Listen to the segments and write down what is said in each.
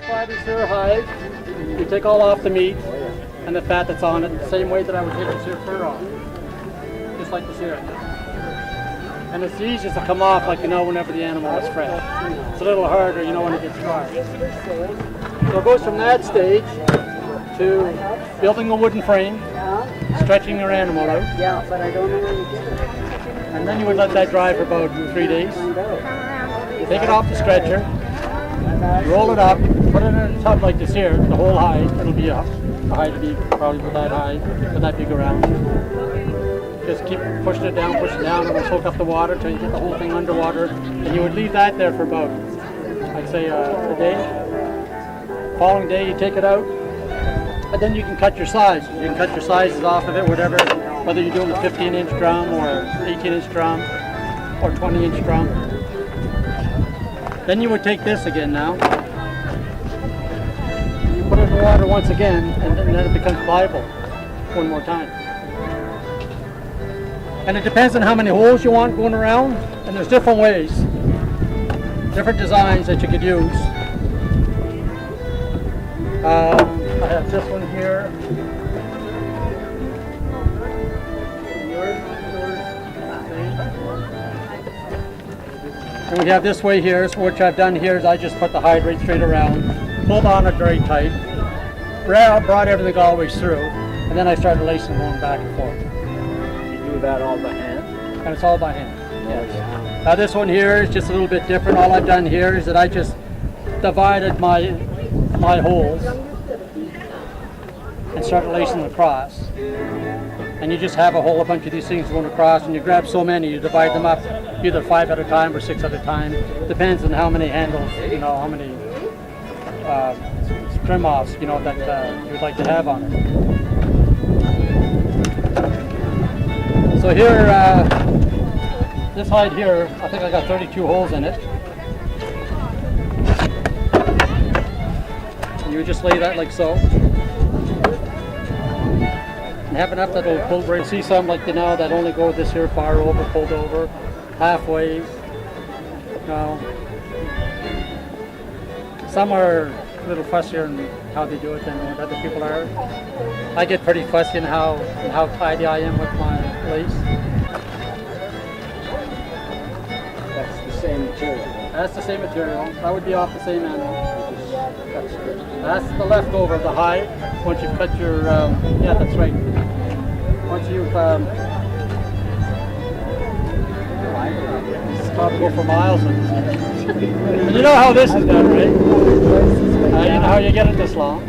By this here hide, you take all off the meat and the fat that's on it, the same way that I would take this here fur off. Just like this here. And it's easiest to come off like whenever the animal is fresh. It's a little harder, when it gets dry. So it goes from that stage to building a wooden frame, stretching your animal out. Yeah, but I don't know where you get it. And then you would let that dry for about 3 days. You take it off the stretcher, roll it up, put it in a tub like this here, the whole hide. It'll be a hide to be probably with that high, with that big around. Just keep pushing it down, and it'll soak up the water until you get the whole thing underwater. And you would leave that there for about, I'd say, a day. Following day, you take it out, and then you can cut your size. You can cut your sizes off of it, whatever, whether you're doing a 15-inch drum or 18-inch drum or 20-inch drum. Then you would take this again now. You put it in the water once again, and then it becomes pliable one more time. And it depends on how many holes you want going around, and there's different ways, different designs that you could use. I have this one here. And we have this way here. So what I've done here is I just put the hide right straight around, pulled on it very tight, brought everything all the way through, and then I started lacing going back and forth. Do that all by hand? And it's all by hand. Yes. Now this one here is just a little bit different. All I've done here is that I just divided my holes and started lacing across. And you just have a whole bunch of these things going across, and you grab so many, you divide them up either 5 at a time or 6 at a time. Depends on how many handles, how many trim offs, that you'd like to have on it. So here, this hide here, I think I got 32 holes in it. And you just lay that like so. And have enough that'll pull right. See some like that only go this here far over, pulled over, halfway. Some are a little fussier in how they do it than what other people are. I get pretty fussy in how tidy I am with my lace. That's the same material. That's the same material. That would be off the same animal. That's the leftover of the hide. Once you've cut your, yeah, that's right. Once you've, it's probably go for miles. And you know how this is done, right? You know how you get it this long.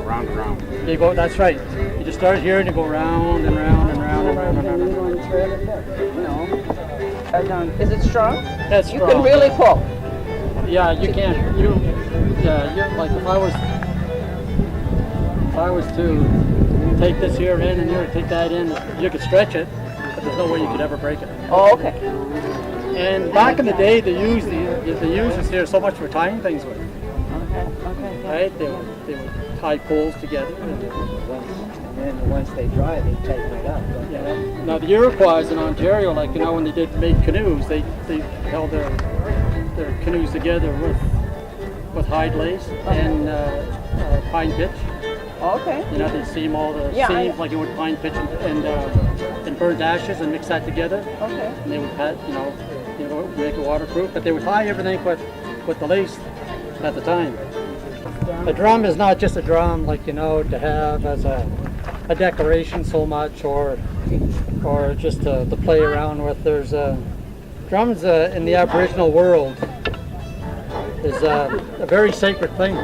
Round and round. You go, that's right. You just start here and you go round and round and round and round and round. No. Is it strong? That's You strong. can really pull. Yeah, you can. You're like if I was to take this here in and you take that in, you could stretch it, but there's no way you could ever break it. Oh, okay. And back in the day, they used this here so much for tying things with. Okay. Right? They would tie poles together. And then once they dry, they tighten it up. Yeah. Now the Iroquois in Ontario, like when they did make canoes, they held their canoes together with hide lace and pine pitch. Okay. They seam all the seams like you would pine pitch and burnt ashes and mix that together. Okay. And they would make it waterproof, but they would tie everything with the lace at the time. A drum is not just a drum like to have as a decoration so much or just to play around with. There's drums in the Aboriginal world is a very sacred thing.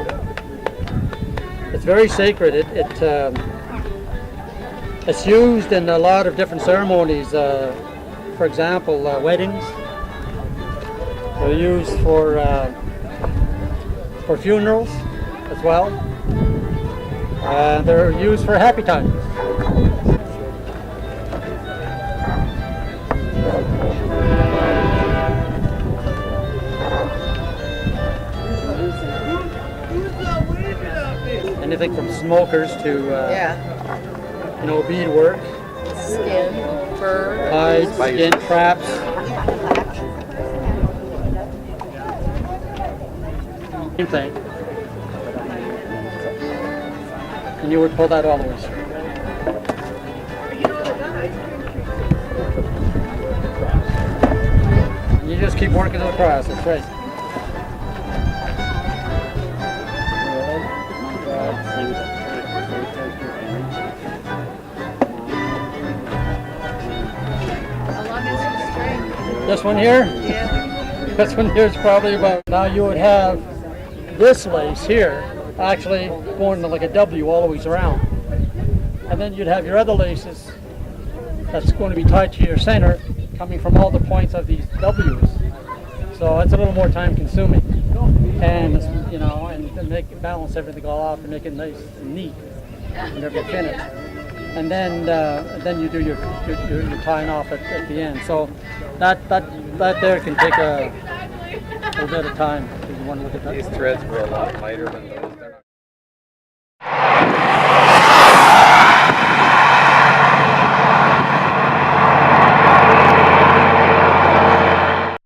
It's very sacred. It's used in a lot of different ceremonies. For example, weddings. They're used for funerals as well. They're used for happy times. Anything from smokers to beadwork, Skin, fur, hides, skin, traps. Same thing. And you would pull that all the way through. And you just keep working it across, that's right. How long is your string? This one here? Yeah. This one here is probably about, now you would have this lace here actually going like a W all the way around. And then you'd have your other laces that's going to be tied to your center coming from all the points of these W's. So it's a little more time consuming. And, you know, and balance everything all off and make it nice and neat and every finish. And then you do your tying off at the end. So that there can take a little bit of time if you want to look at that. These threads were a lot lighter than those.